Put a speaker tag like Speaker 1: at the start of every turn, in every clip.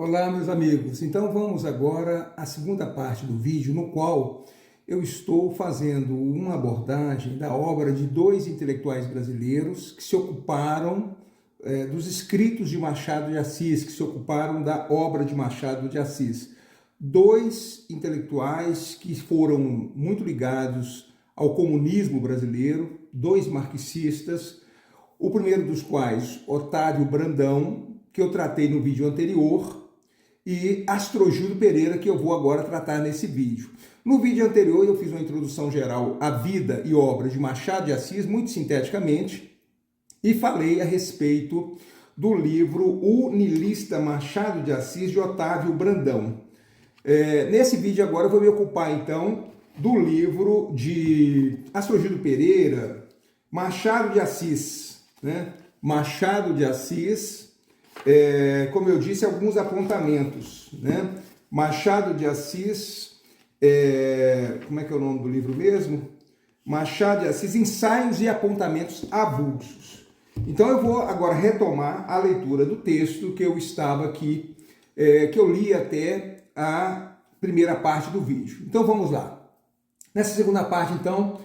Speaker 1: Olá, meus amigos. Então vamos agora à segunda parte do vídeo, no qual eu estou fazendo uma abordagem da obra de dois intelectuais brasileiros que se ocuparam dos escritos de Machado de Assis, que se ocuparam da obra de Machado de Assis. Dois intelectuais que foram muito ligados ao comunismo brasileiro, dois marxistas, o primeiro dos quais, Otávio Brandão, que eu tratei no vídeo anterior, e Astrogildo Pereira, que eu vou agora tratar nesse vídeo. No vídeo anterior eu fiz uma introdução geral à vida e obra de Machado de Assis, muito sinteticamente, e falei a respeito do livro O Niilista Machado de Assis, de Otávio Brandão. Nesse vídeo agora eu vou me ocupar então do livro de Astrogildo Pereira, Machado de Assis, né? Machado de Assis, como eu disse, alguns apontamentos, né? Machado de Assis, como é que é o nome do livro mesmo? Machado de Assis, Ensaios e Apontamentos Avulsos. Então eu vou agora retomar a leitura do texto que eu estava aqui, que eu li até a primeira parte do vídeo. Então vamos lá. Nessa segunda parte, então,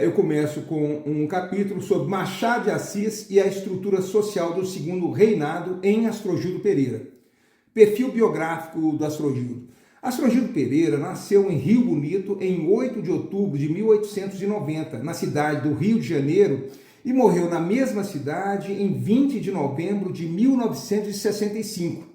Speaker 1: eu começo com um capítulo sobre Machado de Assis e a estrutura social do segundo reinado em Astrogildo Pereira. Perfil biográfico do Astrogildo. Astrogildo Pereira nasceu em Rio Bonito em 8 de outubro de 1890, na cidade do Rio de Janeiro, e morreu na mesma cidade em 20 de novembro de 1965.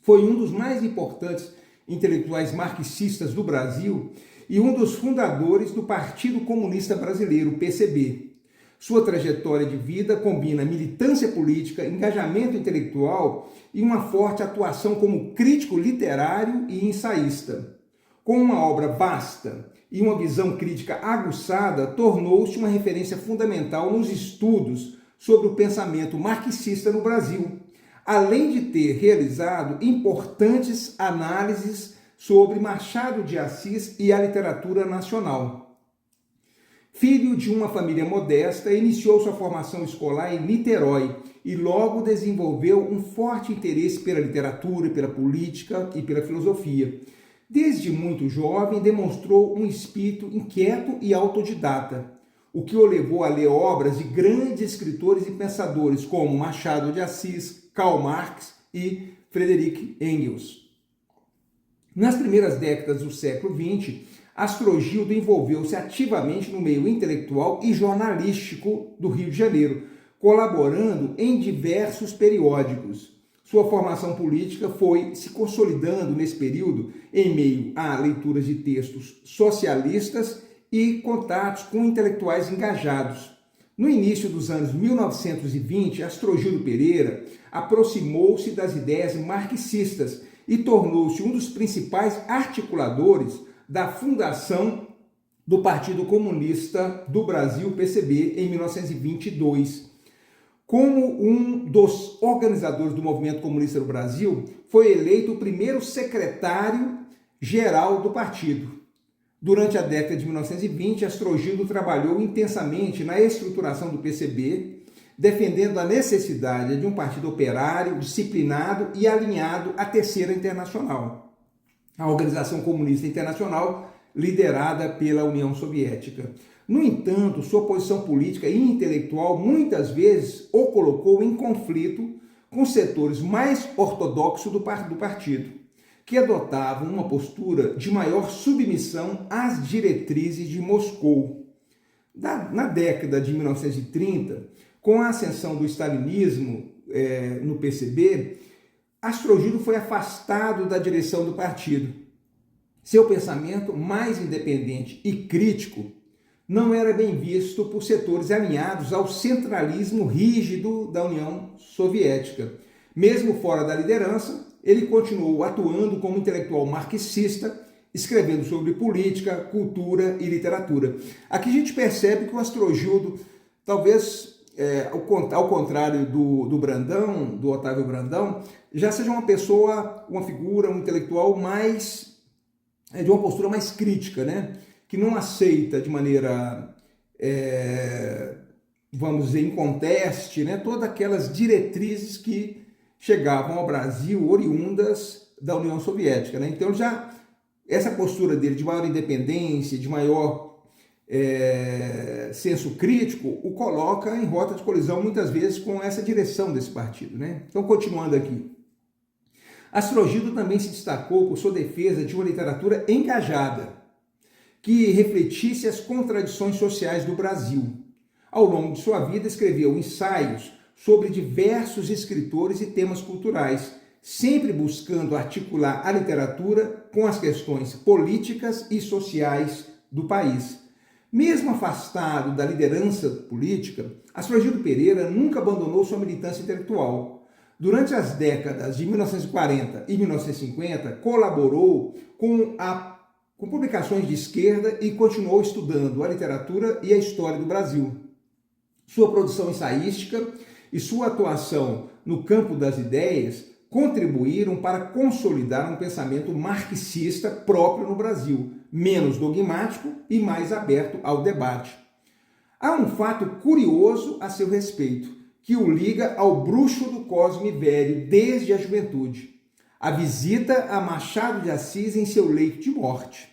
Speaker 1: Foi um dos mais importantes intelectuais marxistas do Brasil e um dos fundadores do Partido Comunista Brasileiro, PCB. Sua trajetória de vida combina militância política, engajamento intelectual e uma forte atuação como crítico literário e ensaísta. Com uma obra vasta e uma visão crítica aguçada, tornou-se uma referência fundamental nos estudos sobre o pensamento marxista no Brasil, além de ter realizado importantes análises sobre Machado de Assis e a literatura nacional. Filho de uma família modesta, iniciou sua formação escolar em Niterói e logo desenvolveu um forte interesse pela literatura, pela política e pela filosofia. Desde muito jovem, demonstrou um espírito inquieto e autodidata, o que o levou a ler obras de grandes escritores e pensadores como Machado de Assis, Karl Marx e Friedrich Engels. Nas primeiras décadas do século XX, Astrogildo envolveu-se ativamente no meio intelectual e jornalístico do Rio de Janeiro, colaborando em diversos periódicos. Sua formação política foi se consolidando nesse período em meio a leituras de textos socialistas e contatos com intelectuais engajados. No início dos anos 1920, Astrogildo Pereira aproximou-se das ideias marxistas e tornou-se um dos principais articuladores da fundação do Partido Comunista do Brasil, PCB, em 1922. Como um dos organizadores do movimento comunista do Brasil, foi eleito o primeiro secretário-geral do partido. Durante a década de 1920, Astrogildo trabalhou intensamente na estruturação do PCB, defendendo a necessidade de um partido operário, disciplinado e alinhado à Terceira Internacional, a Organização Comunista Internacional liderada pela União Soviética. No entanto, sua posição política e intelectual muitas vezes o colocou em conflito com setores mais ortodoxos do partido, que adotavam uma postura de maior submissão às diretrizes de Moscou. Na década de 1930, com a ascensão do stalinismo no PCB, Astrogildo foi afastado da direção do partido. Seu pensamento mais independente e crítico não era bem visto por setores alinhados ao centralismo rígido da União Soviética. Mesmo fora da liderança, ele continuou atuando como intelectual marxista, escrevendo sobre política, cultura e literatura. Aqui a gente percebe que o Astrogildo, talvez ao contrário do Brandão, do Otávio Brandão, já seja uma pessoa, uma figura, um intelectual mais, de uma postura mais crítica, né? Que não aceita de maneira, vamos dizer, inconteste, né? Todas aquelas diretrizes que chegavam ao Brasil oriundas da União Soviética, né? Então já essa postura dele de maior independência, de maior senso crítico, o coloca em rota de colisão muitas vezes com essa direção desse partido, né? Então, continuando aqui. Astrogildo também se destacou por sua defesa de uma literatura engajada, que refletisse as contradições sociais do Brasil. Ao longo de sua vida, escreveu ensaios sobre diversos escritores e temas culturais, sempre buscando articular a literatura com as questões políticas e sociais do país. Mesmo afastado da liderança política, Astrogildo Pereira nunca abandonou sua militância intelectual. Durante as décadas de 1940 e 1950, colaborou com publicações de esquerda e continuou estudando a literatura e a história do Brasil. Sua produção ensaística e sua atuação no campo das ideias contribuíram para consolidar um pensamento marxista próprio no Brasil, menos dogmático e mais aberto ao debate. Há um fato curioso a seu respeito, que o liga ao bruxo do Cosme Velho desde a juventude: a visita a Machado de Assis em seu leito de morte.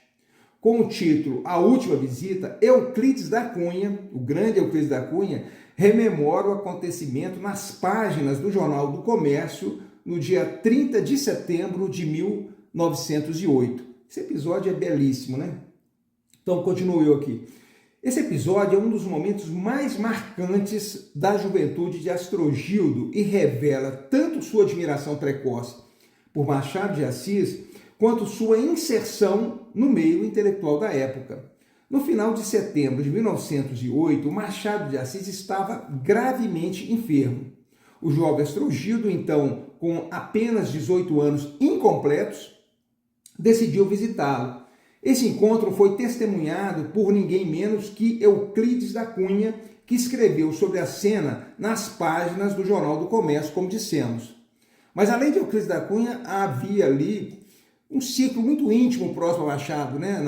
Speaker 1: Com o título A Última Visita, Euclides da Cunha, o grande Euclides da Cunha, rememora o acontecimento nas páginas do Jornal do Comércio no dia 30 de setembro de 1908. Esse episódio é belíssimo, né? Então, continuo eu aqui. Esse episódio é um dos momentos mais marcantes da juventude de Astrogildo e revela tanto sua admiração precoce por Machado de Assis, quanto sua inserção no meio intelectual da época. No final de setembro de 1908, Machado de Assis estava gravemente enfermo. O jovem Astrogildo, então, com apenas 18 anos incompletos, decidiu visitá-lo. Esse encontro foi testemunhado por ninguém menos que Euclides da Cunha, que escreveu sobre a cena nas páginas do Jornal do Comércio, como dissemos. Mas além de Euclides da Cunha, havia ali um ciclo muito íntimo próximo ao Machado, né?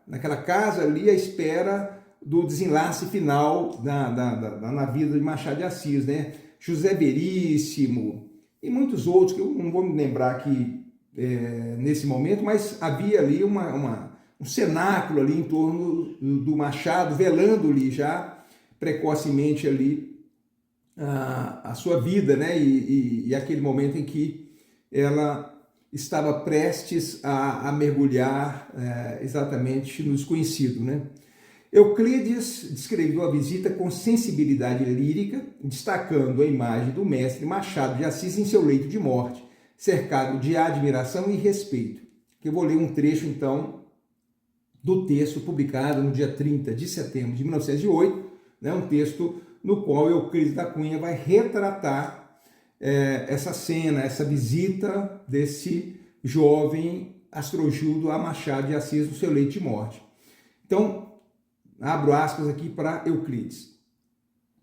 Speaker 1: naquela casa ali à espera do desenlace final na vida de Machado de Assis, né? José Veríssimo e muitos outros, que eu não vou me lembrar aqui nesse momento, mas havia ali um cenáculo ali em torno do Machado, velando-lhe já precocemente ali a sua vida, né? E aquele momento em que ela estava prestes a mergulhar exatamente no desconhecido, né? Euclides descreveu a visita com sensibilidade lírica, destacando a imagem do mestre Machado de Assis em seu leito de morte, cercado de admiração e respeito. Eu vou ler um trecho, então, do texto publicado no dia 30 de setembro de 1908, né, um texto no qual Euclides da Cunha vai retratar essa cena, essa visita desse jovem Astrogildo a Machado de Assis no seu leito de morte. Então, abro aspas aqui para Euclides.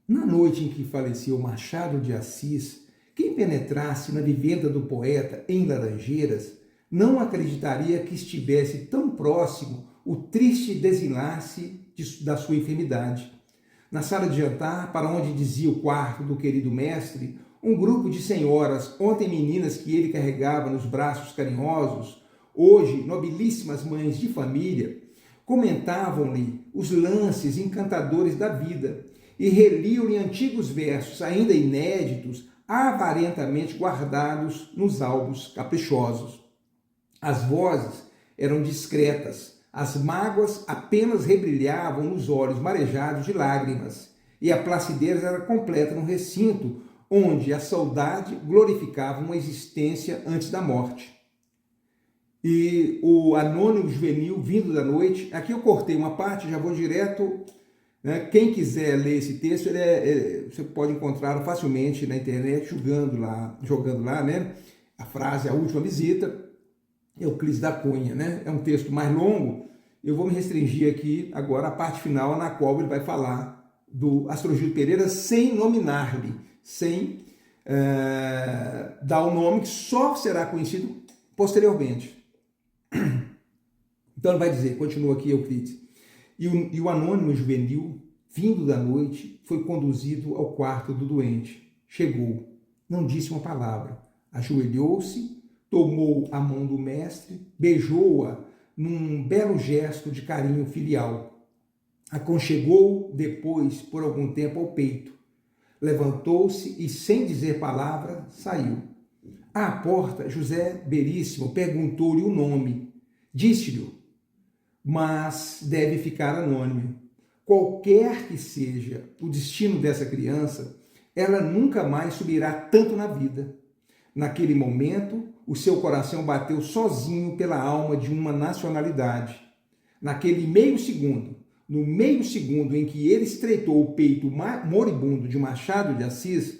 Speaker 1: Na noite em que faleceu Machado de Assis, quem penetrasse na vivenda do poeta em Laranjeiras não acreditaria que estivesse tão próximo o triste desenlace da sua enfermidade. Na sala de jantar, para onde dizia o quarto do querido mestre, um grupo de senhoras, ontem meninas que ele carregava nos braços carinhosos, hoje nobilíssimas mães de família, comentavam-lhe os lances encantadores da vida e reliam-lhe antigos versos, ainda inéditos, avarentamente guardados nos álbuns caprichosos. As vozes eram discretas, as mágoas apenas rebrilhavam nos olhos marejados de lágrimas, e a placidez era completa no recinto onde a saudade glorificava uma existência antes da morte. E o Anônimo Juvenil, vindo da noite, aqui eu cortei uma parte, já vou direto, né? Quem quiser ler esse texto, você pode encontrá-lo facilmente na internet, jogando lá, né? A frase, a última visita, Euclides da Cunha, né? É um texto mais longo, eu vou me restringir aqui agora à parte final, na qual ele vai falar do Astrogildo Pereira sem nominar-lhe, sem dar o nome que só será conhecido posteriormente. Então ele vai dizer, continua aqui Euclides, e o Anônimo Juvenil, vindo da noite, foi conduzido ao quarto do doente. Chegou. não disse uma palavra. Ajoelhou-se, tomou a mão do mestre, beijou-a num belo gesto de carinho filial. Aconchegou depois, por algum tempo, ao peito. Levantou-se e, sem dizer palavra, saiu. À porta, José Veríssimo perguntou-lhe o nome. Disse-lhe, mas deve ficar anônimo. Qualquer que seja o destino dessa criança, ela nunca mais subirá tanto na vida. Naquele momento, o seu coração bateu sozinho pela alma de uma nacionalidade. Naquele no meio segundo em que ele estreitou o peito moribundo de Machado de Assis,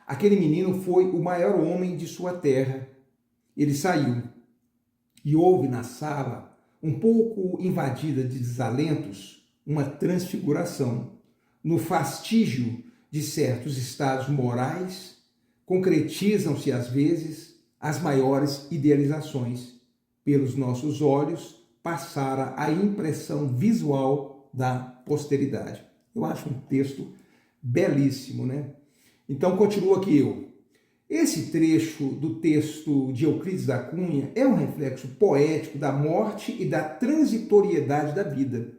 Speaker 1: aquele menino foi o maior homem de sua terra. Ele saiu e houve na sala, um pouco invadida de desalentos, uma transfiguração. No fastígio de certos estados morais, concretizam-se às vezes as maiores idealizações. Pelos nossos olhos passara a impressão visual da posteridade. Eu acho um texto belíssimo, né? Então, continuo aqui eu. Esse trecho do texto de Euclides da Cunha é um reflexo poético da morte e da transitoriedade da vida.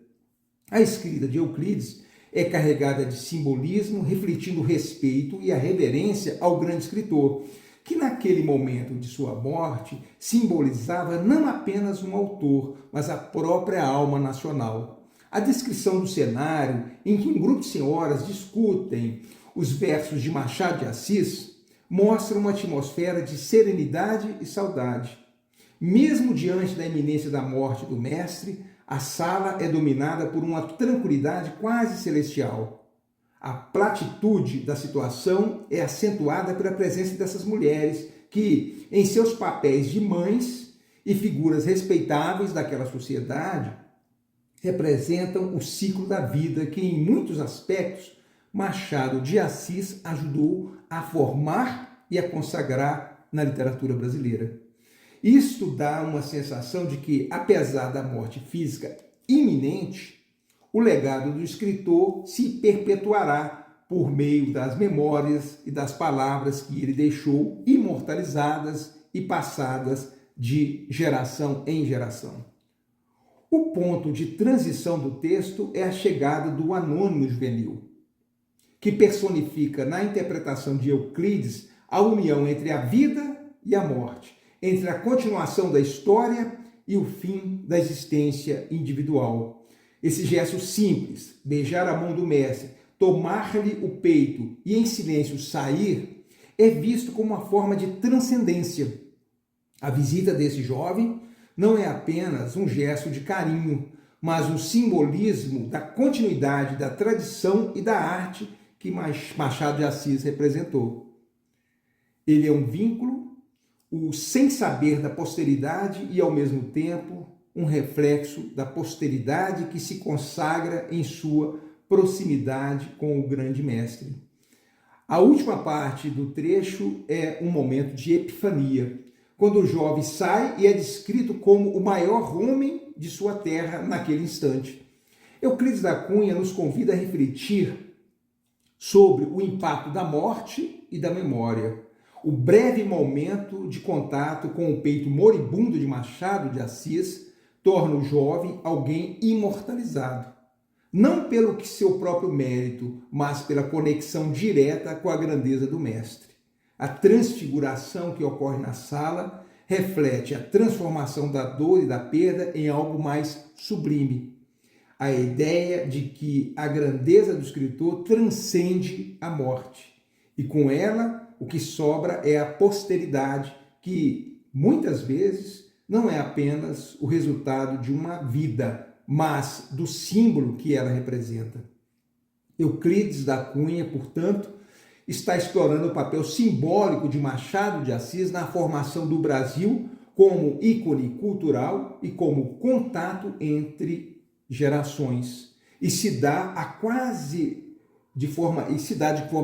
Speaker 1: A escrita de Euclides é carregada de simbolismo, refletindo o respeito e a reverência ao grande escritor, que naquele momento de sua morte simbolizava não apenas um autor, mas a própria alma nacional. A descrição do cenário em que um grupo de senhoras discutem os versos de Machado de Assis mostra uma atmosfera de serenidade e saudade. Mesmo diante da iminência da morte do mestre, a sala é dominada por uma tranquilidade quase celestial. A platitude da situação é acentuada pela presença dessas mulheres que, em seus papéis de mães e figuras respeitáveis daquela sociedade, representam o ciclo da vida que, em muitos aspectos, Machado de Assis ajudou a formar e a consagrar na literatura brasileira. Isto dá uma sensação de que, apesar da morte física iminente, o legado do escritor se perpetuará por meio das memórias e das palavras que ele deixou imortalizadas e passadas de geração em geração. O ponto de transição do texto é a chegada do anônimo juvenil, que personifica na interpretação de Euclides a união entre a vida e a morte, entre a continuação da história e o fim da existência individual. Esse gesto simples, beijar a mão do mestre, tomar-lhe o peito e em silêncio sair, é visto como uma forma de transcendência. A visita desse jovem não é apenas um gesto de carinho, mas um simbolismo da continuidade da tradição e da arte que Machado de Assis representou. Ele é um vínculo, o sem saber da posteridade e, ao mesmo tempo, um reflexo da posteridade que se consagra em sua proximidade com o grande mestre. A última parte do trecho é um momento de epifania, quando o jovem sai e é descrito como o maior homem de sua terra naquele instante. Euclides da Cunha nos convida a refletir sobre o impacto da morte e da memória. O breve momento de contato com o peito moribundo de Machado de Assis torna o jovem alguém imortalizado. Não pelo que seu próprio mérito, mas pela conexão direta com a grandeza do mestre. A transfiguração que ocorre na sala reflete a transformação da dor e da perda em algo mais sublime. A ideia de que a grandeza do escritor transcende a morte. E com ela, o que sobra é a posteridade, que muitas vezes não é apenas o resultado de uma vida, mas do símbolo que ela representa. Euclides da Cunha, portanto, está explorando o papel simbólico de Machado de Assis na formação do Brasil como ícone cultural e como contato entre gerações. E se dá de forma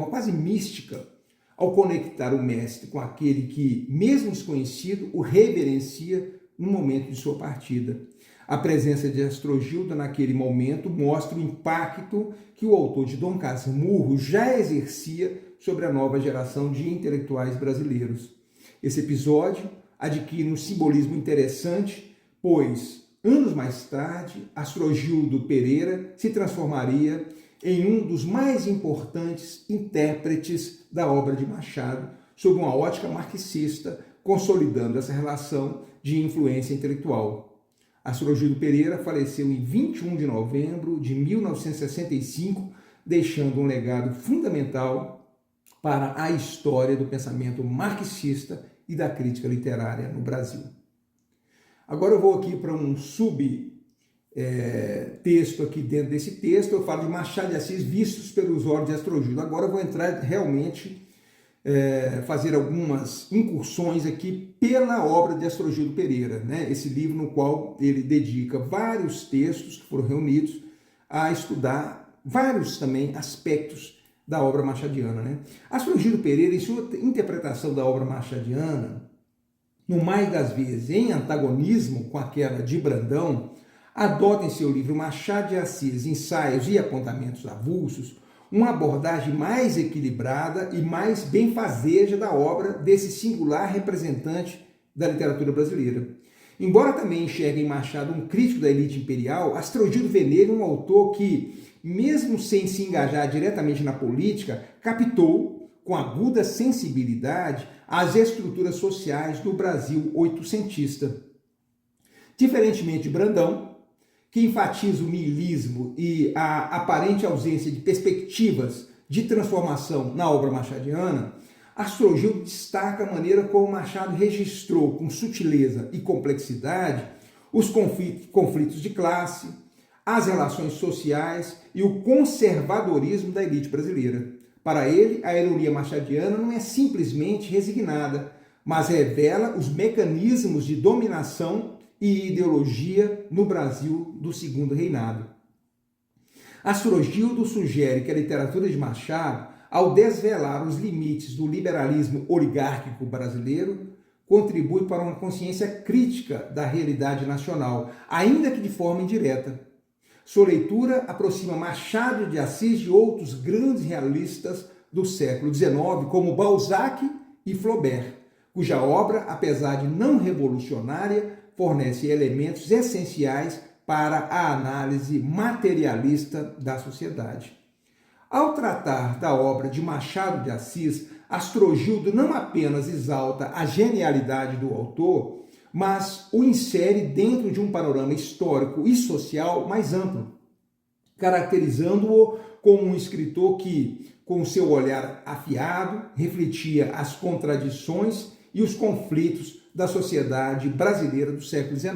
Speaker 1: quase mística ao conectar o mestre com aquele que, mesmo desconhecido, o reverencia no momento de sua partida. A presença de Astrogilda naquele momento mostra o impacto que o autor de Dom Casmurro já exercia sobre a nova geração de intelectuais brasileiros. Esse episódio adquire um simbolismo interessante, pois, anos mais tarde, Astrogildo Pereira se transformaria em um dos mais importantes intérpretes da obra de Machado, sob uma ótica marxista, consolidando essa relação de influência intelectual. Astrogildo Pereira faleceu em 21 de novembro de 1965, deixando um legado fundamental para a história do pensamento marxista e da crítica literária no Brasil. Agora eu vou aqui para um texto aqui dentro desse texto. Eu falo de Machado de Assis vistos pelos olhos de Astrogildo. Agora eu vou entrar realmente fazer algumas incursões aqui pela obra de Astrogildo Pereira, né? Esse livro no qual ele dedica vários textos que foram reunidos a estudar vários também aspectos da obra machadiana, né? Astrogildo Pereira, em sua interpretação da obra machadiana, no mais das vezes em antagonismo com aquela de Brandão, adota em seu livro Machado de Assis, Ensaios e Apontamentos Avulsos, uma abordagem mais equilibrada e mais benfazeja da obra desse singular representante da literatura brasileira. Embora também enxergue em Machado um crítico da elite imperial, Astrogildo vê nele um autor que, mesmo sem se engajar diretamente na política, captou, com aguda sensibilidade, as estruturas sociais do Brasil oitocentista. Diferentemente de Brandão, que enfatiza o niilismo e a aparente ausência de perspectivas de transformação na obra machadiana, Astrogildo destaca a maneira como Machado registrou com sutileza e complexidade os conflitos de classe, as relações sociais e o conservadorismo da elite brasileira. Para ele, a ironia machadiana não é simplesmente resignada, mas revela os mecanismos de dominação e ideologia no Brasil do Segundo Reinado. Astrogildo sugere que a literatura de Machado, ao desvelar os limites do liberalismo oligárquico brasileiro, contribui para uma consciência crítica da realidade nacional, ainda que de forma indireta. Sua leitura aproxima Machado de Assis de outros grandes realistas do século XIX, como Balzac e Flaubert, cuja obra, apesar de não revolucionária, fornece elementos essenciais para a análise materialista da sociedade. Ao tratar da obra de Machado de Assis, Astrogildo não apenas exalta a genialidade do autor, mas o insere dentro de um panorama histórico e social mais amplo, caracterizando-o como um escritor que, com seu olhar afiado, refletia as contradições e os conflitos da sociedade brasileira do século XIX.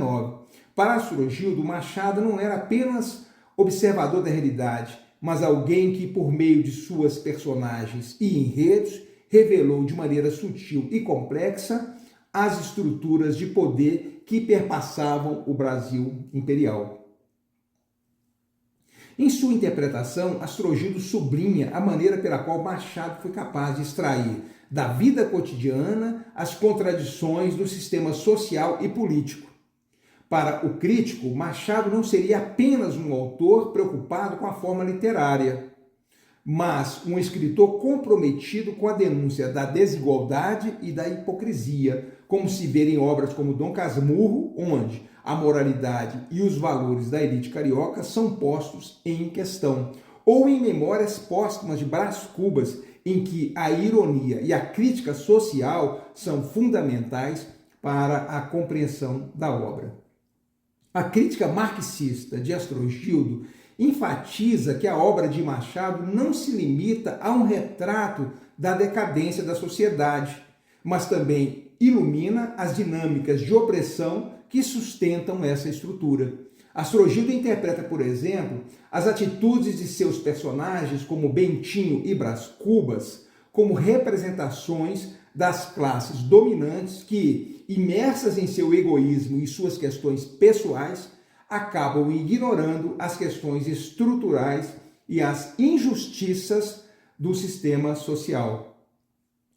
Speaker 1: Para Astrogildo, Machado não era apenas observador da realidade, mas alguém que, por meio de suas personagens e enredos, revelou de maneira sutil e complexa as estruturas de poder que perpassavam o Brasil imperial. Em sua interpretação, Astrogildo sublinha a maneira pela qual Machado foi capaz de extrair da vida cotidiana as contradições do sistema social e político. Para o crítico, Machado não seria apenas um autor preocupado com a forma literária, mas um escritor comprometido com a denúncia da desigualdade e da hipocrisia, como se vê em obras como Dom Casmurro, onde a moralidade e os valores da elite carioca são postos em questão, ou em Memórias Póstumas de Brás Cubas, em que a ironia e a crítica social são fundamentais para a compreensão da obra. A crítica marxista de Astrogildo enfatiza que a obra de Machado não se limita a um retrato da decadência da sociedade, mas também ilumina as dinâmicas de opressão que sustentam essa estrutura. Astrogildo interpreta, por exemplo, as atitudes de seus personagens, como Bentinho e Brás Cubas, como representações das classes dominantes que, imersas em seu egoísmo e suas questões pessoais, acabam ignorando as questões estruturais e as injustiças do sistema social.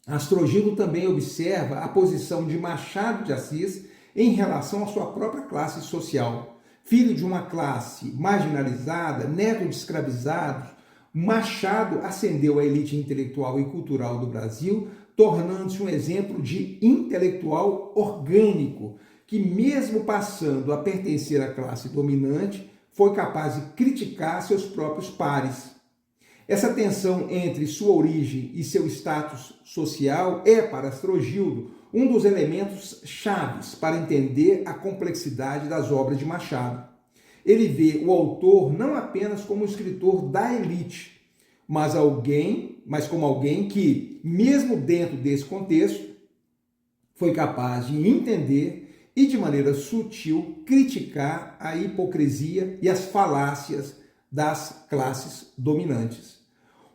Speaker 1: Astrogildo também observa a posição de Machado de Assis em relação à sua própria classe social. Filho de uma classe marginalizada, neto de escravizados, Machado ascendeu à elite intelectual e cultural do Brasil, tornando-se um exemplo de intelectual orgânico, que mesmo passando a pertencer à classe dominante, foi capaz de criticar seus próprios pares. Essa tensão entre sua origem e seu status social é, para Astrogildo, um dos elementos chaves para entender a complexidade das obras de Machado. Ele vê o autor não apenas como um escritor da elite, mas como alguém que, mesmo dentro desse contexto, foi capaz de entender e, de maneira sutil, criticar a hipocrisia e as falácias das classes dominantes.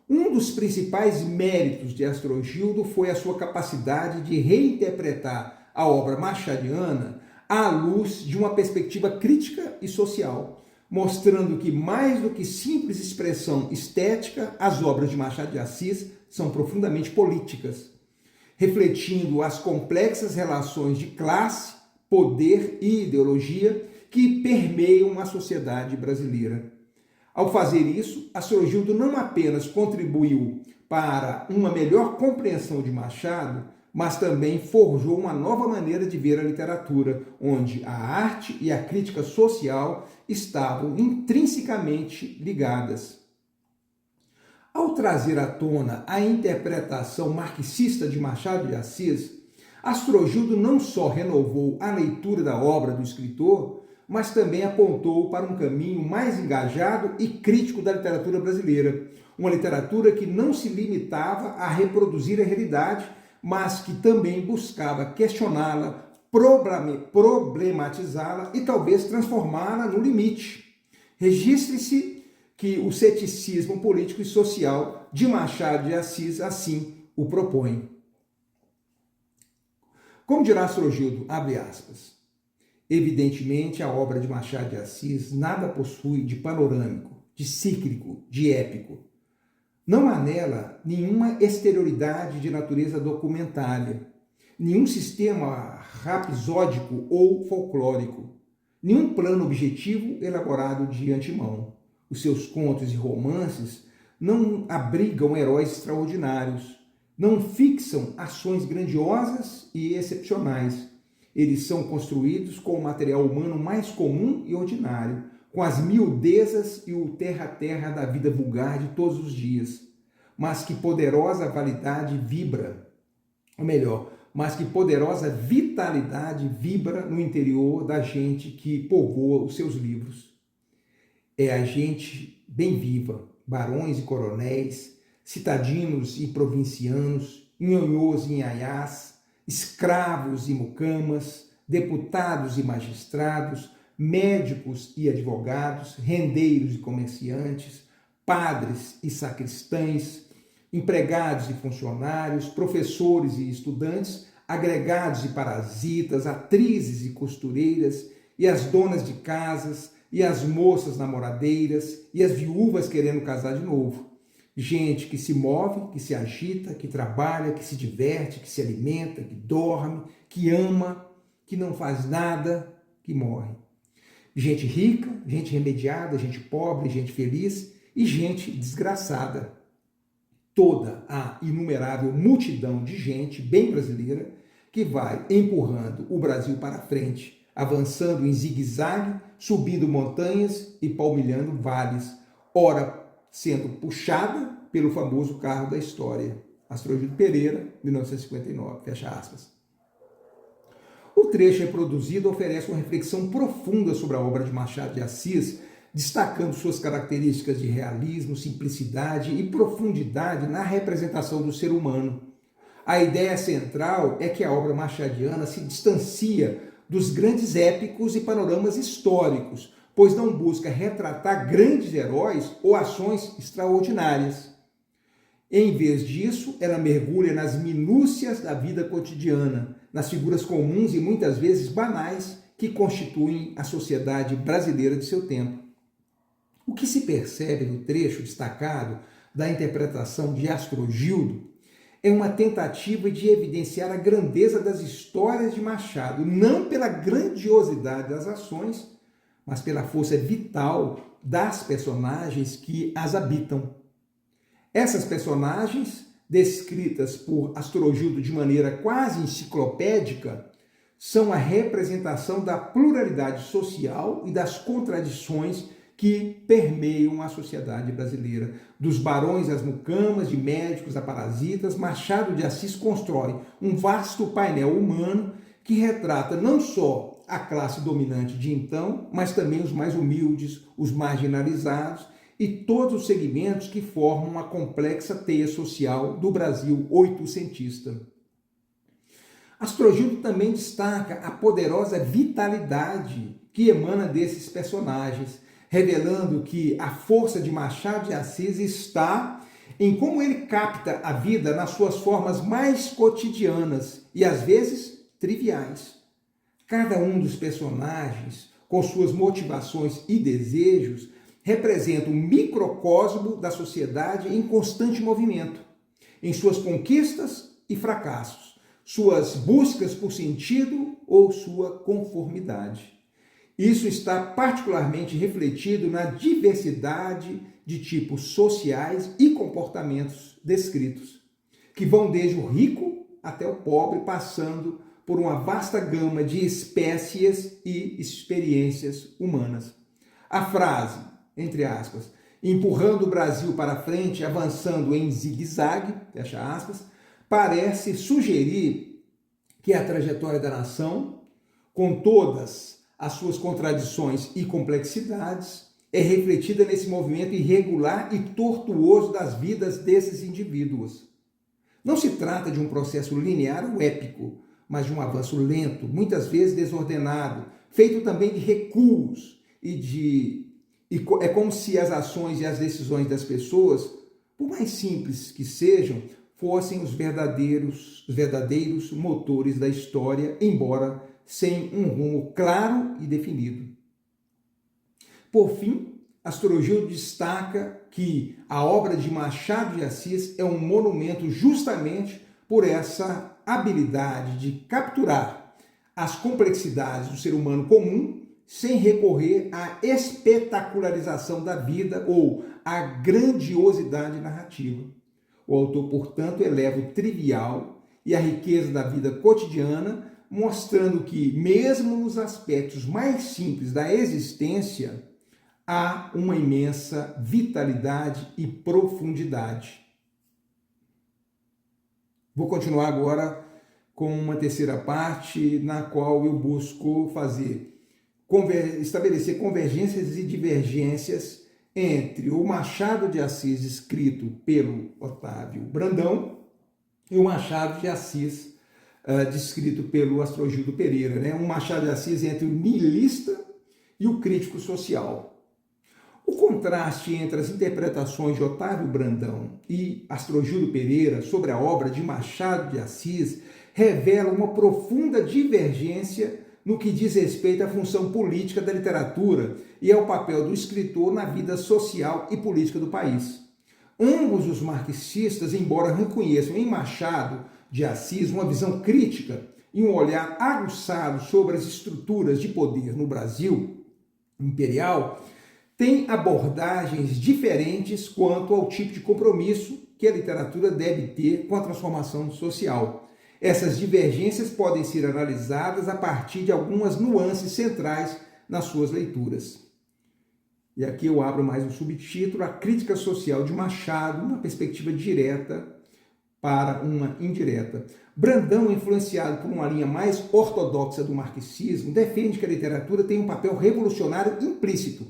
Speaker 1: Um dos principais méritos de Astrogildo foi a sua capacidade de reinterpretar a obra machadiana à luz de uma perspectiva crítica e social, mostrando que, mais do que simples expressão estética, as obras de Machado de Assis são profundamente políticas, refletindo as complexas relações de classe, poder e ideologia que permeiam a sociedade brasileira. Ao fazer isso, Astrogildo não apenas contribuiu para uma melhor compreensão de Machado, mas também forjou uma nova maneira de ver a literatura, onde a arte e a crítica social estavam intrinsecamente ligadas. Ao trazer à tona a interpretação marxista de Machado de Assis, Astrogildo não só renovou a leitura da obra do escritor, mas também apontou para um caminho mais engajado e crítico da literatura brasileira. Uma literatura que não se limitava a reproduzir a realidade, mas que também buscava questioná-la, problematizá-la e talvez transformá-la no limite. Registre-se que o ceticismo político e social de Machado de Assis assim o propõe. Como dirá Astrogildo, abre aspas, evidentemente, a obra de Machado de Assis nada possui de panorâmico, de cíclico, de épico. Não há nela nenhuma exterioridade de natureza documentária, nenhum sistema rapsódico ou folclórico, nenhum plano objetivo elaborado de antemão. Os seus contos e romances não abrigam heróis extraordinários, não fixam ações grandiosas e excepcionais. Eles são construídos com o material humano mais comum e ordinário, com as miudezas e o terra-terra da vida vulgar de todos os dias. Mas que poderosa validade vibra, ou melhor, mas que poderosa vitalidade vibra no interior da gente que povoa os seus livros. É a gente bem viva, barões e coronéis, citadinos e provincianos, nhonhôs e nhaiás, escravos e mucamas, deputados e magistrados, médicos e advogados, rendeiros e comerciantes, padres e sacristães, empregados e funcionários, professores e estudantes, agregados e parasitas, atrizes e costureiras, e as donas de casas, e as moças namoradeiras, e as viúvas querendo casar de novo. Gente que se move, que se agita, que trabalha, que se diverte, que se alimenta, que dorme, que ama, que não faz nada, que morre. Gente rica, gente remediada, gente pobre, gente feliz e gente desgraçada. Toda a inumerável multidão de gente bem brasileira que vai empurrando o Brasil para frente, avançando em zigue-zague, subindo montanhas e palmilhando vales, ora sendo puxada pelo famoso carro da história. Astrogildo Pereira, 1959, fecha aspas. O trecho reproduzido oferece uma reflexão profunda sobre a obra de Machado de Assis, destacando suas características de realismo, simplicidade e profundidade na representação do ser humano. A ideia central é que a obra machadiana se distancia dos grandes épicos e panoramas históricos, pois não busca retratar grandes heróis ou ações extraordinárias. Em vez disso, ela mergulha nas minúcias da vida cotidiana, nas figuras comuns e muitas vezes banais que constituem a sociedade brasileira de seu tempo. O que se percebe no trecho destacado da interpretação de Astrogildo é uma tentativa de evidenciar a grandeza das histórias de Machado, não pela grandiosidade das ações, mas pela força vital das personagens que as habitam. Essas personagens, descritas por Astrogildo de maneira quase enciclopédica, são a representação da pluralidade social e das contradições que permeiam a sociedade brasileira. Dos barões às mucamas, de médicos a parasitas, Machado de Assis constrói um vasto painel humano que retrata não só a classe dominante de então, mas também os mais humildes, os marginalizados e todos os segmentos que formam a complexa teia social do Brasil oitocentista. Astrogildo também destaca a poderosa vitalidade que emana desses personagens, revelando que a força de Machado de Assis está em como ele capta a vida nas suas formas mais cotidianas e às vezes triviais. Cada um dos personagens, com suas motivações e desejos, representa um microcosmo da sociedade em constante movimento, em suas conquistas e fracassos, suas buscas por sentido ou sua conformidade. Isso está particularmente refletido na diversidade de tipos sociais e comportamentos descritos, que vão desde o rico até o pobre, passando por uma vasta gama de espécies e experiências humanas. A frase, entre aspas, empurrando o Brasil para frente, avançando em zigue-zague, fecha aspas, parece sugerir que a trajetória da nação, com todas as suas contradições e complexidades, é refletida nesse movimento irregular e tortuoso das vidas desses indivíduos. Não se trata de um processo linear ou épico, mas de um avanço lento, muitas vezes desordenado, feito também de recuos e é como se as ações e as decisões das pessoas, por mais simples que sejam, fossem os verdadeiros motores da história, embora sem um rumo claro e definido. Por fim, Astrogildo destaca que a obra de Machado de Assis é um monumento justamente por essa habilidade de capturar as complexidades do ser humano comum sem recorrer à espetacularização da vida ou à grandiosidade narrativa. O autor, portanto, eleva o trivial e a riqueza da vida cotidiana, mostrando que, mesmo nos aspectos mais simples da existência, há uma imensa vitalidade e profundidade. Vou continuar agora com uma terceira parte, na qual eu busco estabelecer convergências e divergências entre o Machado de Assis, escrito pelo Otávio Brandão, e o Machado de Assis, descrito pelo Astrogildo Pereira, né? Um Machado de Assis entre o niilista e o crítico social. O contraste entre as interpretações de Otávio Brandão e Astrogildo Pereira sobre a obra de Machado de Assis revela uma profunda divergência no que diz respeito à função política da literatura e ao papel do escritor na vida social e política do país. Ambos os marxistas, embora reconheçam em Machado de Assis uma visão crítica e um olhar aguçado sobre as estruturas de poder no Brasil imperial, têm abordagens diferentes quanto ao tipo de compromisso que a literatura deve ter com a transformação social. Essas divergências podem ser analisadas a partir de algumas nuances centrais nas suas leituras. E aqui eu abro mais um subtítulo: a crítica social de Machado, uma perspectiva direta para uma indireta. Brandão, influenciado por uma linha mais ortodoxa do marxismo, defende que a literatura tem um papel revolucionário implícito.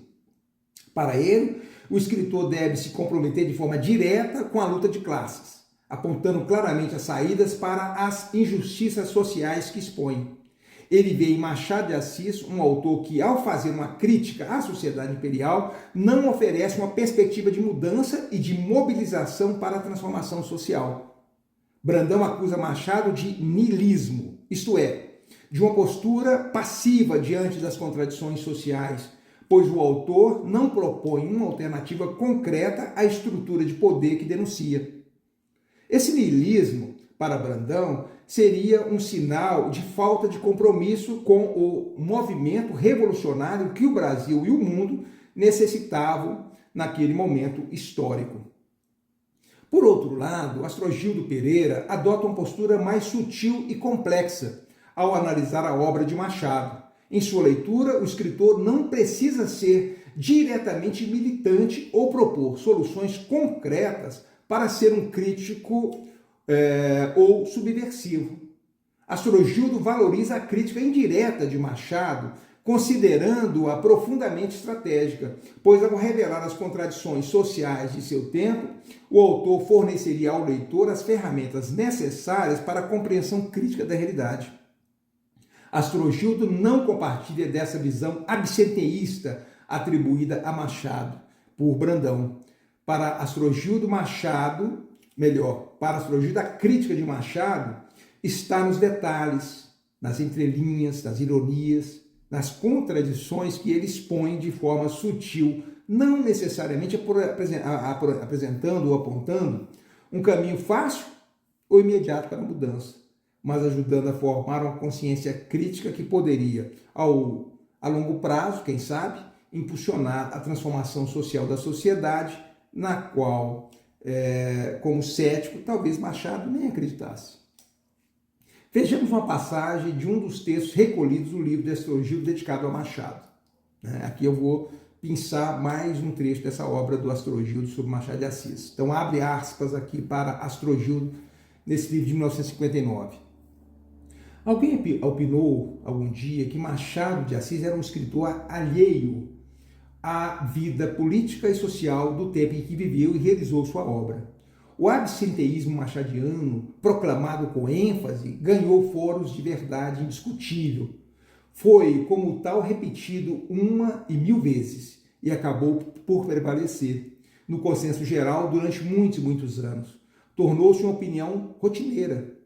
Speaker 1: Para ele, o escritor deve se comprometer de forma direta com a luta de classes, apontando claramente as saídas para as injustiças sociais que expõe. Ele vê em Machado de Assis um autor que, ao fazer uma crítica à sociedade imperial, não oferece uma perspectiva de mudança e de mobilização para a transformação social. Brandão acusa Machado de niilismo, isto é, de uma postura passiva diante das contradições sociais, pois o autor não propõe uma alternativa concreta à estrutura de poder que denuncia. Esse niilismo, para Brandão, seria um sinal de falta de compromisso com o movimento revolucionário que o Brasil e o mundo necessitavam naquele momento histórico. Por outro lado, Astrogildo Pereira adota uma postura mais sutil e complexa ao analisar a obra de Machado. Em sua leitura, o escritor não precisa ser diretamente militante ou propor soluções concretas para ser um crítico ou subversivo. Astrogildo valoriza a crítica indireta de Machado, considerando-a profundamente estratégica, pois ao revelar as contradições sociais de seu tempo, o autor forneceria ao leitor as ferramentas necessárias para a compreensão crítica da realidade. Astrogildo não compartilha dessa visão absenteísta atribuída a Machado por Brandão. Para Astrogildo, a crítica de Machado está nos detalhes, nas entrelinhas, nas ironias, nas contradições que ele expõe de forma sutil, não necessariamente apresentando ou apontando um caminho fácil ou imediato para a mudança, mas ajudando a formar uma consciência crítica que poderia, a longo prazo, quem sabe, impulsionar a transformação social da sociedade, na qual, como cético, talvez Machado nem acreditasse. Vejamos uma passagem de um dos textos recolhidos do livro de Astrogildo dedicado a Machado. Aqui eu vou pensar mais um trecho dessa obra do Astrogildo sobre Machado de Assis. Então, abre aspas aqui para Astrogildo nesse livro de 1959. Alguém opinou algum dia que Machado de Assis era um escritor alheio à vida política e social do tempo em que viveu e realizou sua obra. O absenteísmo machadiano, proclamado com ênfase, ganhou foros de verdade indiscutível. Foi, como tal, repetido 1 e 1000 vezes e acabou por prevalecer no consenso geral durante muitos e muitos anos. Tornou-se uma opinião rotineira,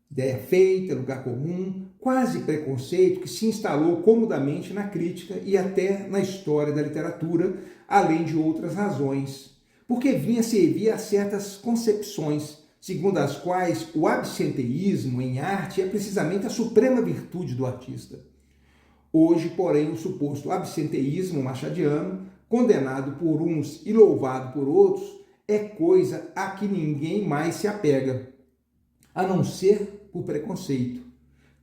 Speaker 1: ideia feita, lugar comum, quase preconceito que se instalou comodamente na crítica e até na história da literatura, além de outras razões, porque vinha servir a certas concepções, segundo as quais o absenteísmo em arte é precisamente a suprema virtude do artista. Hoje, porém, o suposto absenteísmo machadiano, condenado por uns e louvado por outros, é coisa a que ninguém mais se apega, a não ser por preconceito.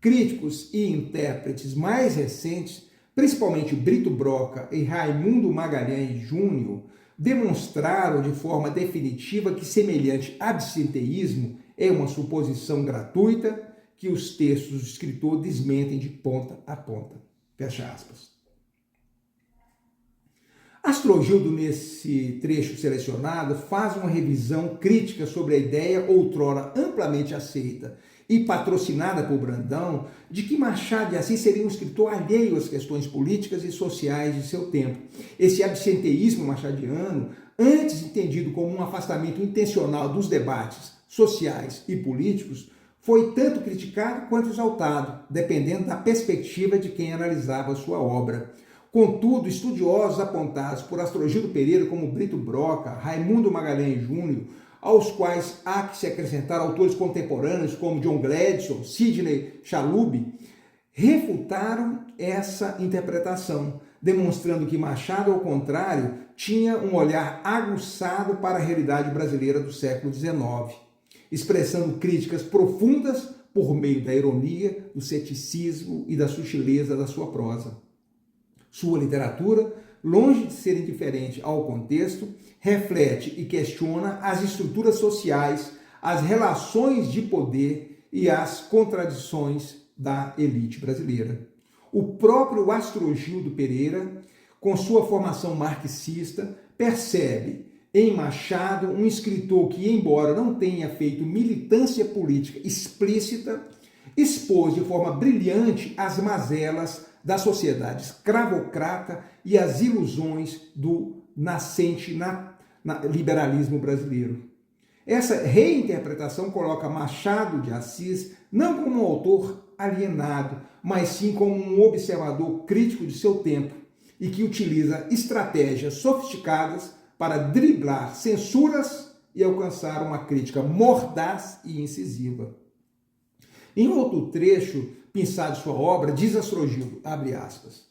Speaker 1: Críticos e intérpretes mais recentes, principalmente Brito Broca e Raimundo Magalhães Júnior, demonstraram de forma definitiva que semelhante absenteísmo é uma suposição gratuita que os textos do escritor desmentem de ponta a ponta. Fecha aspas. Astrogildo, nesse trecho selecionado, faz uma revisão crítica sobre a ideia outrora amplamente aceita e patrocinada por Brandão de que Machado de Assis seria um escritor alheio às questões políticas e sociais de seu tempo. Esse absenteísmo machadiano, antes entendido como um afastamento intencional dos debates sociais e políticos, foi tanto criticado quanto exaltado, dependendo da perspectiva de quem analisava sua obra. Contudo, estudiosos apontados por Astrogildo Pereira como Brito Broca, Raimundo Magalhães Júnior, aos quais há que se acrescentar autores contemporâneos como John Gladstone, Sidney Chalub, refutaram essa interpretação, demonstrando que Machado, ao contrário, tinha um olhar aguçado para a realidade brasileira do século XIX, expressando críticas profundas por meio da ironia, do ceticismo e da sutileza da sua prosa. Sua literatura, longe de ser indiferente ao contexto, reflete e questiona as estruturas sociais, as relações de poder e as contradições da elite brasileira. O próprio Astrogildo Pereira, com sua formação marxista, percebe em Machado um escritor que, embora não tenha feito militância política explícita, expôs de forma brilhante as mazelas da sociedade escravocrata e as ilusões do nascente liberalismo brasileiro. Essa reinterpretação coloca Machado de Assis não como um autor alienado, mas sim como um observador crítico de seu tempo e que utiliza estratégias sofisticadas para driblar censuras e alcançar uma crítica mordaz e incisiva. Em outro trecho pensado de sua obra, diz Astrogildo, abre aspas,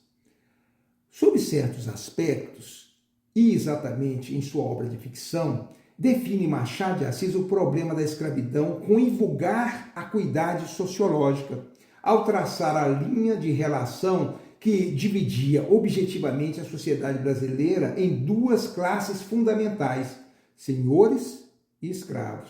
Speaker 1: sob certos aspectos, e exatamente em sua obra de ficção, define Machado de Assis o problema da escravidão com invulgar acuidade sociológica, ao traçar a linha de relação que dividia objetivamente a sociedade brasileira em duas classes fundamentais, senhores e escravos,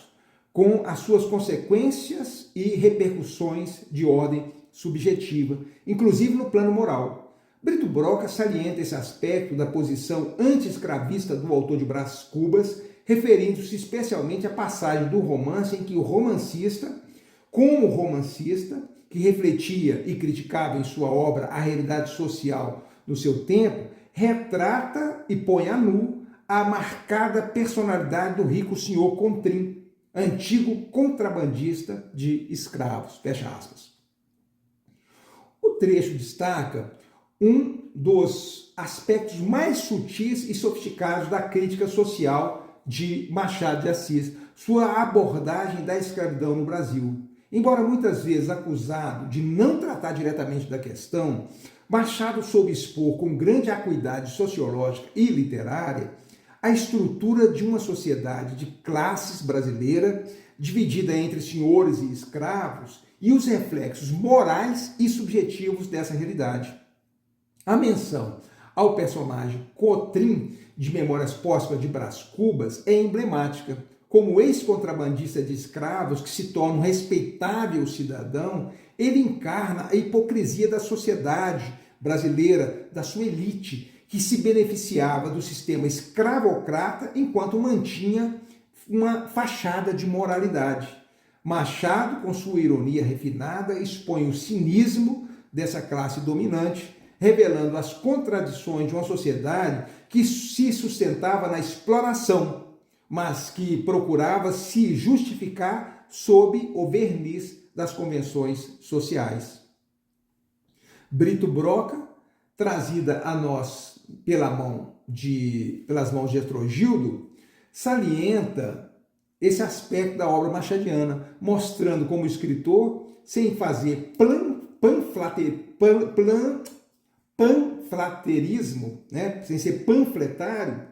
Speaker 1: com as suas consequências e repercussões de ordem subjetiva, inclusive no plano moral. Brito Broca salienta esse aspecto da posição anti-escravista do autor de Brás Cubas, referindo-se especialmente à passagem do romance em que o romancista, como romancista, que refletia e criticava em sua obra a realidade social do seu tempo, retrata e põe a nu a marcada personalidade do rico senhor Contrim, antigo contrabandista de escravos. Fecha aspas. O trecho destaca um dos aspectos mais sutis e sofisticados da crítica social de Machado de Assis, sua abordagem da escravidão no Brasil. Embora muitas vezes acusado de não tratar diretamente da questão, Machado soube expor com grande acuidade sociológica e literária a estrutura de uma sociedade de classes brasileira, dividida entre senhores e escravos, e os reflexos morais e subjetivos dessa realidade. A menção ao personagem Cotrim, de Memórias Póstumas de Brás Cubas, é emblemática. Como ex-contrabandista de escravos que se torna um respeitável cidadão, ele encarna a hipocrisia da sociedade brasileira, da sua elite, que se beneficiava do sistema escravocrata enquanto mantinha uma fachada de moralidade. Machado, com sua ironia refinada, expõe o cinismo dessa classe dominante, revelando as contradições de uma sociedade que se sustentava na exploração, mas que procurava se justificar sob o verniz das convenções sociais. Brito Broca, trazida a nós pelas mãos de Estrogildo, salienta esse aspecto da obra machadiana, mostrando como o escritor, sem fazer panflaterismo, sem ser panfletário,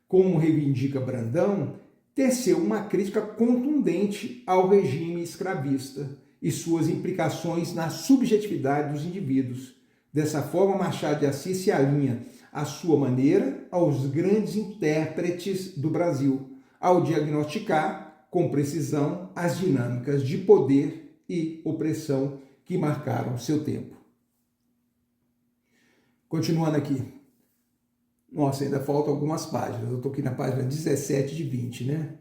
Speaker 1: como reivindica Brandão, teceu uma crítica contundente ao regime escravista e suas implicações na subjetividade dos indivíduos. Dessa forma, Machado de Assis se alinha, à sua maneira, aos grandes intérpretes do Brasil, ao diagnosticar com precisão as dinâmicas de poder e opressão que marcaram seu tempo. Continuando aqui. Nossa, ainda faltam algumas páginas. Eu estou aqui na página 17 de 20, né?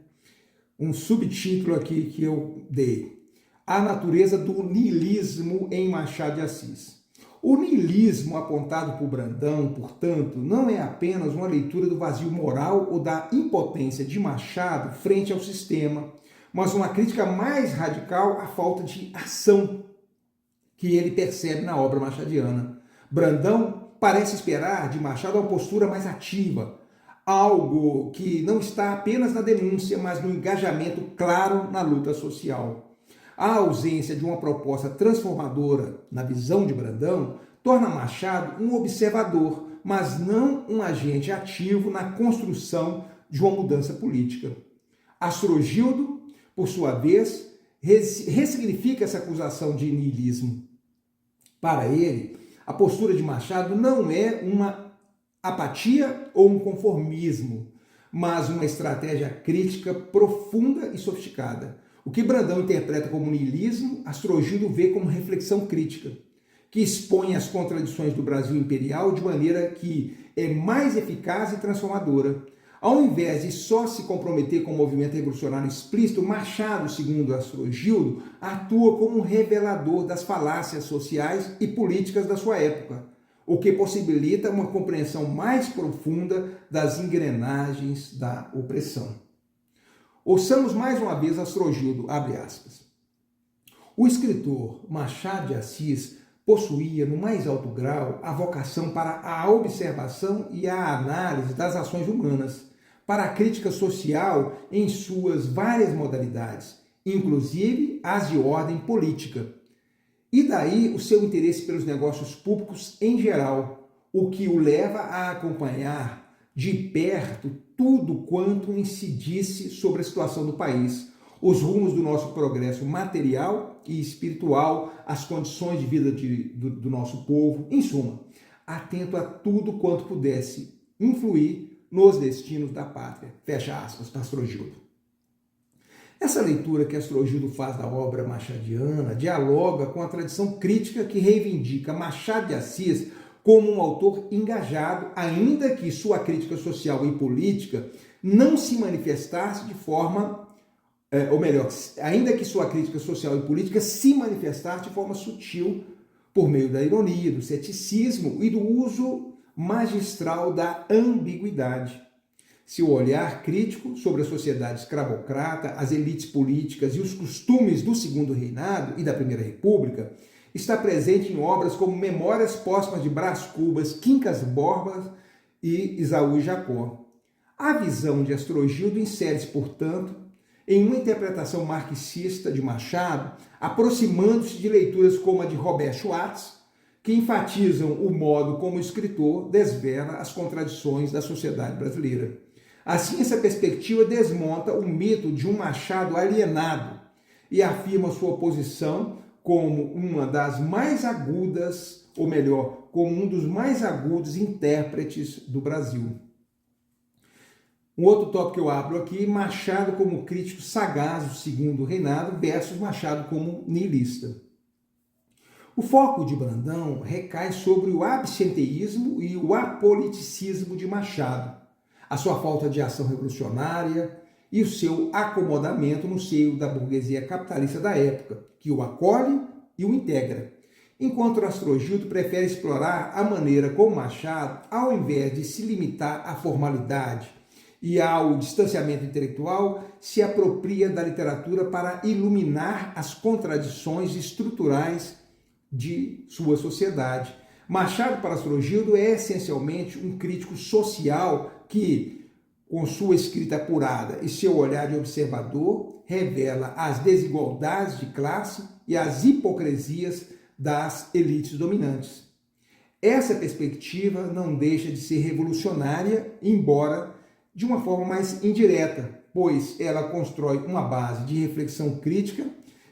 Speaker 1: Um subtítulo aqui que eu dei. A natureza do niilismo em Machado de Assis. O niilismo apontado por Brandão, portanto, não é apenas uma leitura do vazio moral ou da impotência de Machado frente ao sistema, mas uma crítica mais radical à falta de ação que ele percebe na obra machadiana. Brandão parece esperar de Machado uma postura mais ativa, algo que não está apenas na denúncia, mas no engajamento claro na luta social. A ausência de uma proposta transformadora na visão de Brandão torna Machado um observador, mas não um agente ativo na construção de uma mudança política. Astrogildo, por sua vez, ressignifica essa acusação de niilismo. Para ele, a postura de Machado não é uma apatia ou um conformismo, mas uma estratégia crítica profunda e sofisticada. O que Brandão interpreta como niilismo, Astrogildo vê como reflexão crítica, que expõe as contradições do Brasil imperial de maneira que é mais eficaz e transformadora. Ao invés de só se comprometer com o movimento revolucionário explícito, Machado, segundo Astrogildo, atua como um revelador das falácias sociais e políticas da sua época, o que possibilita uma compreensão mais profunda das engrenagens da opressão. Ouçamos mais uma vez Astrogildo, abre aspas. O escritor Machado de Assis possuía, no mais alto grau, a vocação para a observação e a análise das ações humanas, para a crítica social em suas várias modalidades, inclusive as de ordem política. E daí o seu interesse pelos negócios públicos em geral, o que o leva a acompanhar de perto tudo quanto incidisse sobre a situação do país, os rumos do nosso progresso material e espiritual, as condições de vida do nosso povo, em suma, atento a tudo quanto pudesse influir nos destinos da pátria. Fecha aspas, Astrogildo. Essa leitura que Astrogildo faz da obra machadiana dialoga com a tradição crítica que reivindica Machado de Assis como um autor engajado, ainda que sua crítica social e política não se manifestasse de forma, ou melhor, ainda que sua crítica social e política se manifestasse de forma sutil, por meio da ironia, do ceticismo e do uso magistral da ambiguidade. Seu olhar crítico sobre a sociedade escravocrata, as elites políticas e os costumes do Segundo Reinado e da Primeira República está presente em obras como Memórias Póstumas de Brás Cubas, Quincas Borbas e Isaú Jacó. A visão de Astrogildo insere-se, portanto, em uma interpretação marxista de Machado, aproximando-se de leituras como a de Robert Schwartz, que enfatizam o modo como o escritor desvela as contradições da sociedade brasileira. Assim, essa perspectiva desmonta o mito de um Machado alienado e afirma sua posição como uma das mais agudas, ou melhor, como um dos mais agudos intérpretes do Brasil. Um outro tópico que eu abro aqui, Machado como crítico sagaz do Segundo Reinado versus Machado como niilista. O foco de Brandão recai sobre o absenteísmo e o apoliticismo de Machado, a sua falta de ação revolucionária e o seu acomodamento no seio da burguesia capitalista da época, que o acolhe e o integra. Enquanto Astrogildo prefere explorar a maneira como Machado, ao invés de se limitar à formalidade e ao distanciamento intelectual, se apropria da literatura para iluminar as contradições estruturais de sua sociedade. Machado, para Astrogildo, é essencialmente um crítico social que, com sua escrita apurada e seu olhar de observador, revela as desigualdades de classe e as hipocrisias das elites dominantes. Essa perspectiva não deixa de ser revolucionária, embora de uma forma mais indireta, pois ela constrói uma base de reflexão crítica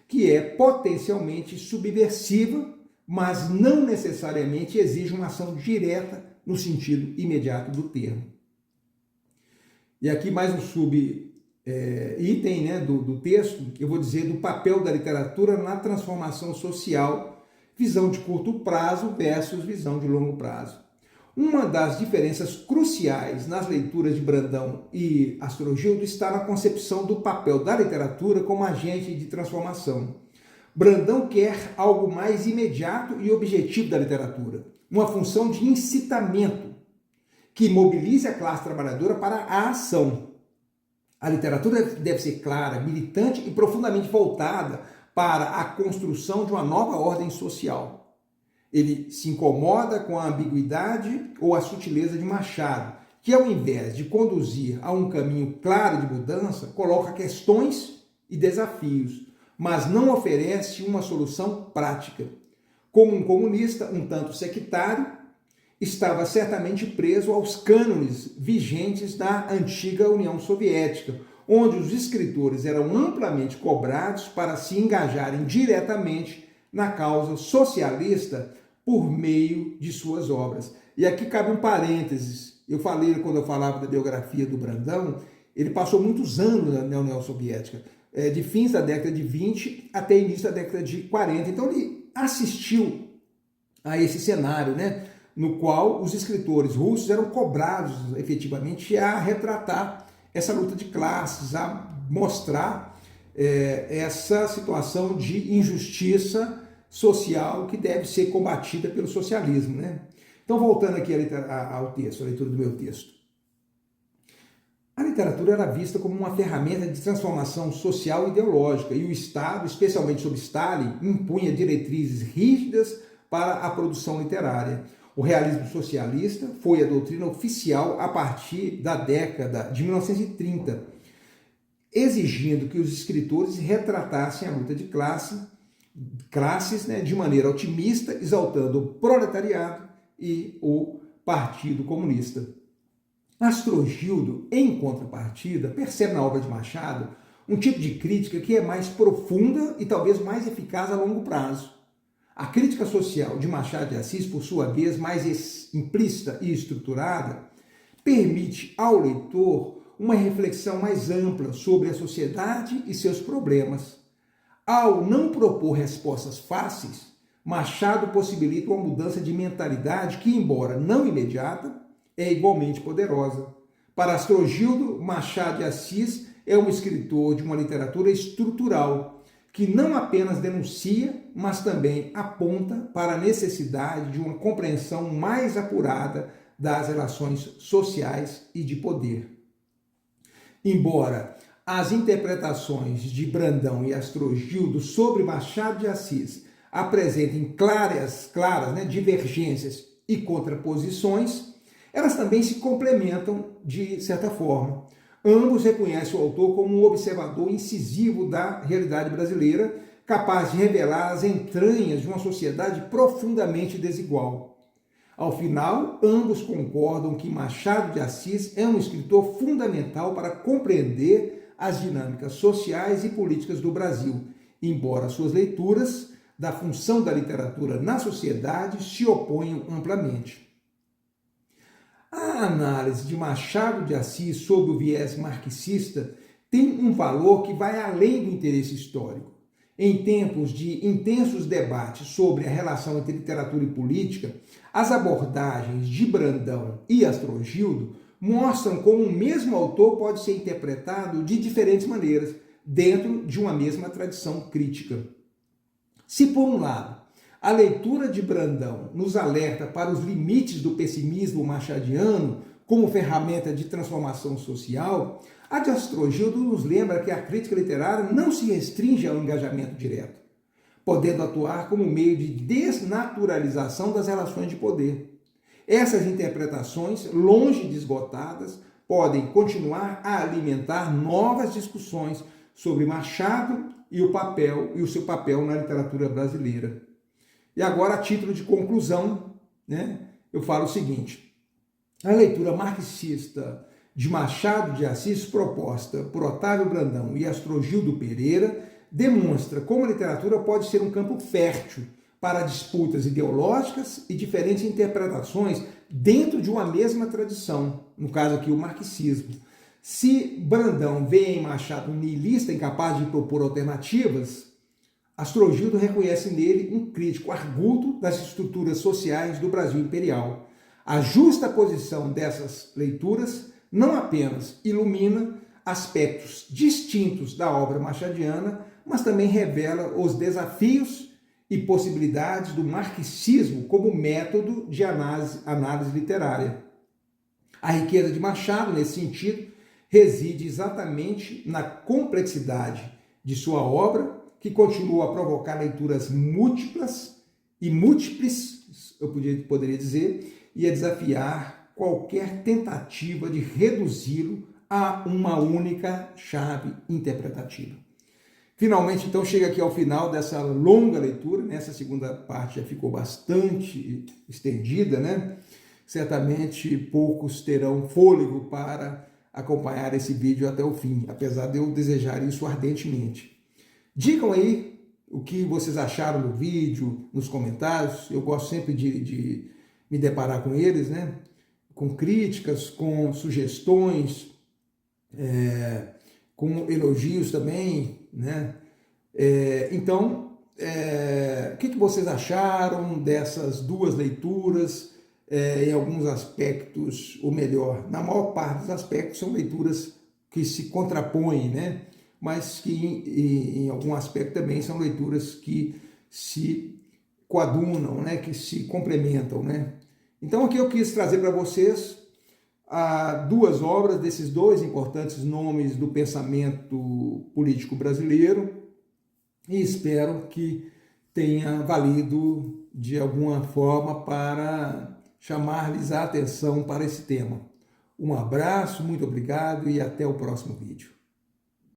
Speaker 1: que é potencialmente subversiva, mas não necessariamente exige uma ação direta no sentido imediato do termo. E aqui mais um item do texto, eu vou dizer do papel da literatura na transformação social, visão de curto prazo versus visão de longo prazo. Uma das diferenças cruciais nas leituras de Brandão e Astrogildo está na concepção do papel da literatura como agente de transformação. Brandão quer algo mais imediato e objetivo da literatura, uma função de incitamento que mobilize a classe trabalhadora para a ação. A literatura deve ser clara, militante e profundamente voltada para a construção de uma nova ordem social. Ele se incomoda com a ambiguidade ou a sutileza de Machado, que ao invés de conduzir a um caminho claro de mudança, coloca questões e desafios, mas não oferece uma solução prática. Como um comunista um tanto sectário, estava certamente preso aos cânones vigentes da antiga União Soviética, onde os escritores eram amplamente cobrados para se engajarem diretamente na causa socialista por meio de suas obras. E aqui cabe um parênteses. Eu falei, quando eu falava da biografia do Brandão, ele passou muitos anos na União Soviética, de fins da década de 20 até início da década de 40. Então ele assistiu a esse cenário, no qual os escritores russos eram cobrados efetivamente a retratar essa luta de classes, a mostrar essa situação de injustiça social que deve ser combatida pelo socialismo. Então, voltando aqui ao texto, a leitura do meu texto. A literatura era vista como uma ferramenta de transformação social e ideológica, e o Estado, especialmente sob Stalin, impunha diretrizes rígidas para a produção literária. O realismo socialista foi a doutrina oficial a partir da década de 1930, exigindo que os escritores retratassem a luta de classes de maneira otimista, exaltando o proletariado e o Partido Comunista. Astrogildo, em contrapartida, percebe na obra de Machado um tipo de crítica que é mais profunda e talvez mais eficaz a longo prazo. A crítica social de Machado de Assis, por sua vez, mais implícita e estruturada, permite ao leitor uma reflexão mais ampla sobre a sociedade e seus problemas. Ao não propor respostas fáceis, Machado possibilita uma mudança de mentalidade que, embora não imediata, é igualmente poderosa. Para Astrogildo, Machado de Assis é um escritor de uma literatura estrutural, que não apenas denuncia, mas também aponta para a necessidade de uma compreensão mais apurada das relações sociais e de poder. Embora as interpretações de Brandão e Astrogildo sobre Machado de Assis apresentem claras divergências e contraposições, elas também se complementam de certa forma. Ambos reconhecem o autor como um observador incisivo da realidade brasileira, capaz de revelar as entranhas de uma sociedade profundamente desigual. Ao final, ambos concordam que Machado de Assis é um escritor fundamental para compreender as dinâmicas sociais e políticas do Brasil, embora suas leituras da função da literatura na sociedade se oponham amplamente. A análise de Machado de Assis sob o viés marxista tem um valor que vai além do interesse histórico. Em tempos de intensos debates sobre a relação entre literatura e política, as abordagens de Brandão e Astrogildo mostram como o mesmo autor pode ser interpretado de diferentes maneiras, dentro de uma mesma tradição crítica. Se, por um lado, a leitura de Brandão nos alerta para os limites do pessimismo machadiano como ferramenta de transformação social, a de Astrogildo nos lembra que a crítica literária não se restringe ao engajamento direto, podendo atuar como meio de desnaturalização das relações de poder. Essas interpretações, longe de esgotadas, podem continuar a alimentar novas discussões sobre Machado e o seu papel na literatura brasileira. E agora, a título de conclusão, eu falo o seguinte: a leitura marxista de Machado de Assis, proposta por Otávio Brandão e Astrogildo Pereira, demonstra como a literatura pode ser um campo fértil para disputas ideológicas e diferentes interpretações dentro de uma mesma tradição, no caso aqui o marxismo. Se Brandão vê em Machado um niilista incapaz de propor alternativas, Astrogildo reconhece nele um crítico arguto das estruturas sociais do Brasil imperial. A justa posição dessas leituras não apenas ilumina aspectos distintos da obra machadiana, mas também revela os desafios e possibilidades do marxismo como método de análise literária. A riqueza de Machado, nesse sentido, reside exatamente na complexidade de sua obra, que continua a provocar leituras múltiplas, eu poderia dizer, e a desafiar qualquer tentativa de reduzi-lo a uma única chave interpretativa. Finalmente, então, chega aqui ao final dessa longa leitura, essa segunda parte já ficou bastante estendida, Certamente poucos terão fôlego para acompanhar esse vídeo até o fim, apesar de eu desejar isso ardentemente. Digam aí o que vocês acharam do vídeo, nos comentários. Eu gosto sempre de me deparar com eles, com críticas, com sugestões, com elogios também, Então, o que vocês acharam dessas duas leituras? Em alguns aspectos, ou melhor, na maior parte dos aspectos, são leituras que se contrapõem, mas que em algum aspecto também são leituras que se coadunam, que se complementam. Então aqui eu quis trazer para vocês duas obras desses dois importantes nomes do pensamento político brasileiro e espero que tenha valido de alguma forma para chamar-lhes a atenção para esse tema. Um abraço, muito obrigado e até o próximo vídeo.